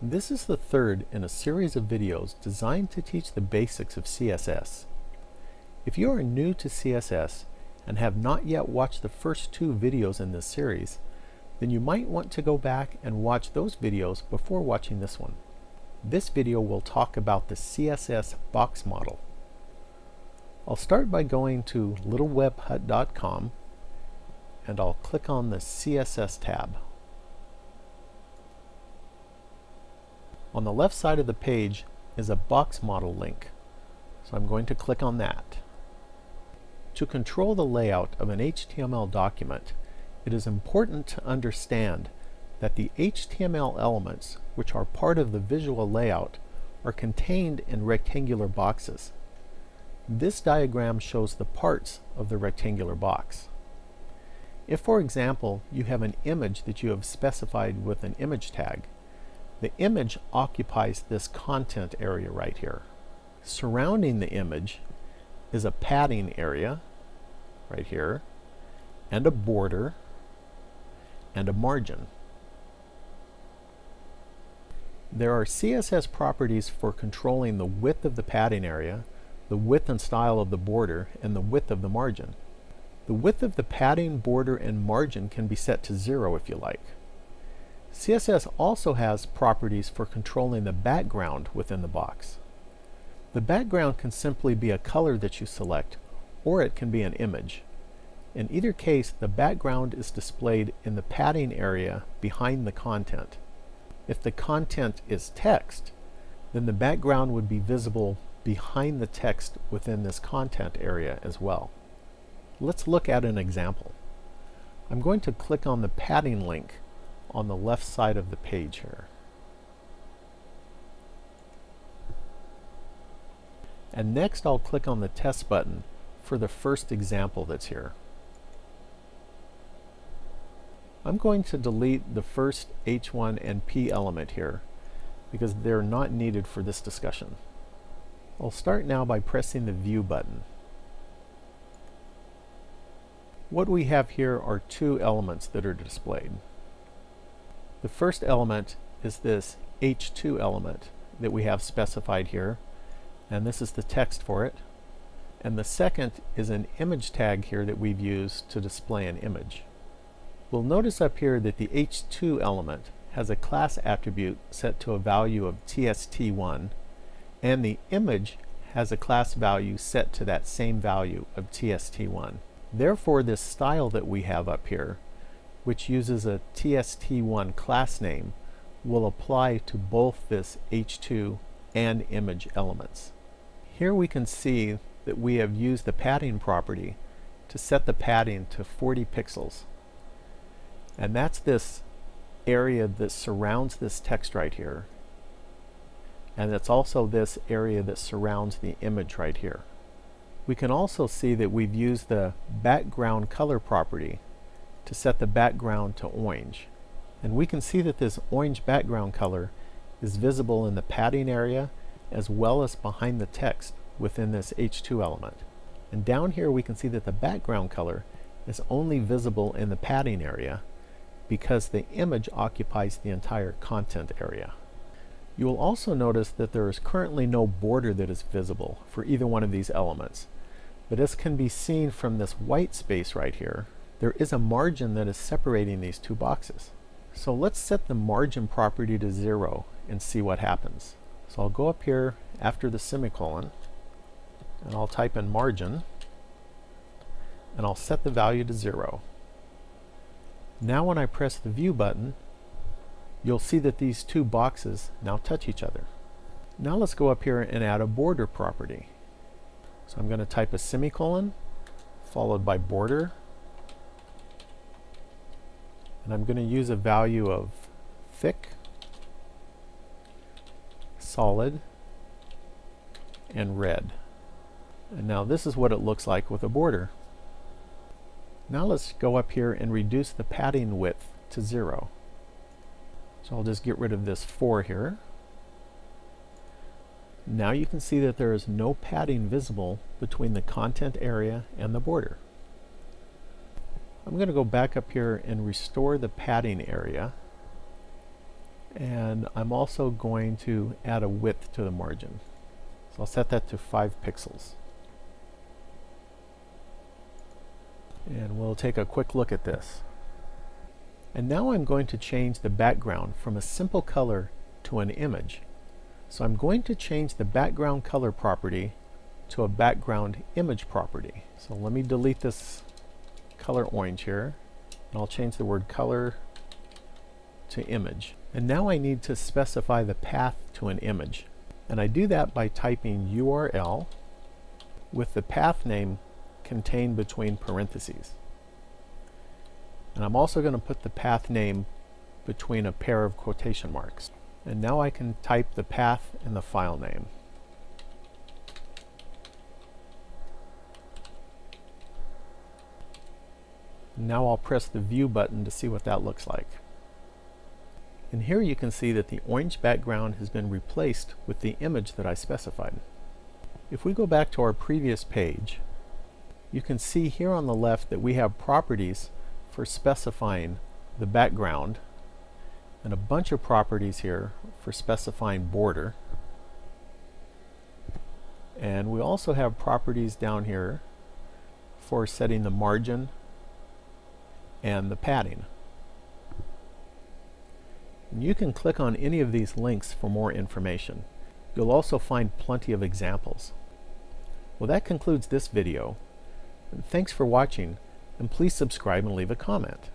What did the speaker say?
This is the third in a series of videos designed to teach the basics of CSS. If you are new to CSS and have not yet watched the first two videos in this series, then you might want to go back and watch those videos before watching this one. This video will talk about the CSS box model. I'll start by going to littlewebhut.com and I'll click on the CSS tab. On the left side of the page is a box model link, so I'm going to click on that. To control the layout of an HTML document, it is important to understand that the HTML elements, which are part of the visual layout, are contained in rectangular boxes. This diagram shows the parts of the rectangular box. If, for example, you have an image that you have specified with an image tag, the image occupies this content area right here. Surrounding the image is a padding area right here, and a border, and a margin. There are CSS properties for controlling the width of the padding area, the width and style of the border, and the width of the margin. The width of the padding, border, and margin can be set to 0 if you like. CSS also has properties for controlling the background within the box. The background can simply be a color that you select, or it can be an image. In either case, the background is displayed in the padding area behind the content. If the content is text, then the background would be visible behind the text within this content area as well. Let's look at an example. I'm going to click on the padding link on the left side of the page here. And next I'll click on the test button for the first example that's here. I'm going to delete the first H1 and P element here because they're not needed for this discussion. I'll start now by pressing the View button. What we have here are two elements that are displayed. The first element is this H2 element that we have specified here, and this is the text for it. And the second is an image tag here that we've used to display an image. We'll notice up here that the H2 element has a class attribute set to a value of tst1, and the image has a class value set to that same value of tst1. Therefore, this style that we have up here, which uses a tst1 class name, will apply to both this H2 and image elements. Here we can see that we have used the padding property to set the padding to 40 pixels. And that's this area that surrounds this text right here. And it's also this area that surrounds the image right here. We can also see that we've used the background color property to set the background to orange. And we can see that this orange background color is visible in the padding area as well as behind the text within this H2 element. And down here we can see that the background color is only visible in the padding area because the image occupies the entire content area. You will also notice that there is currently no border that is visible for either one of these elements. But as can be seen from this white space right here, there is a margin that is separating these two boxes. So let's set the margin property to 0 and see what happens. So I'll go up here after the semicolon and I'll type in margin and I'll set the value to 0. Now when I press the View button, you'll see that these two boxes now touch each other. Now let's go up here and add a border property. So I'm going to type a semicolon followed by border, and I'm going to use a value of thick, solid, and red. And now this is what it looks like with a border. Now let's go up here and reduce the padding width to 0. So I'll just get rid of this 4 here. Now you can see that there is no padding visible between the content area and the border. I'm going to go back up here and restore the padding area. And I'm also going to add a width to the margin. So I'll set that to 5 pixels. And we'll take a quick look at this. And now I'm going to change the background from a simple color to an image. So I'm going to change the background color property to a background image property. So let me delete this color orange here, and I'll change the word color to image. And now I need to specify the path to an image. And I do that by typing URL with the path name contained between parentheses. And I'm also going to put the path name between a pair of quotation marks. And now I can type the path and the file name. Now I'll press the View button to see what that looks like. And here you can see that the orange background has been replaced with the image that I specified. If we go back to our previous page, you can see here on the left that we have properties for specifying the background and a bunch of properties here for specifying border. And we also have properties down here for setting the margin and the padding. And you can click on any of these links for more information. You'll also find plenty of examples. Well, that concludes this video. Thanks for watching, and please subscribe and leave a comment.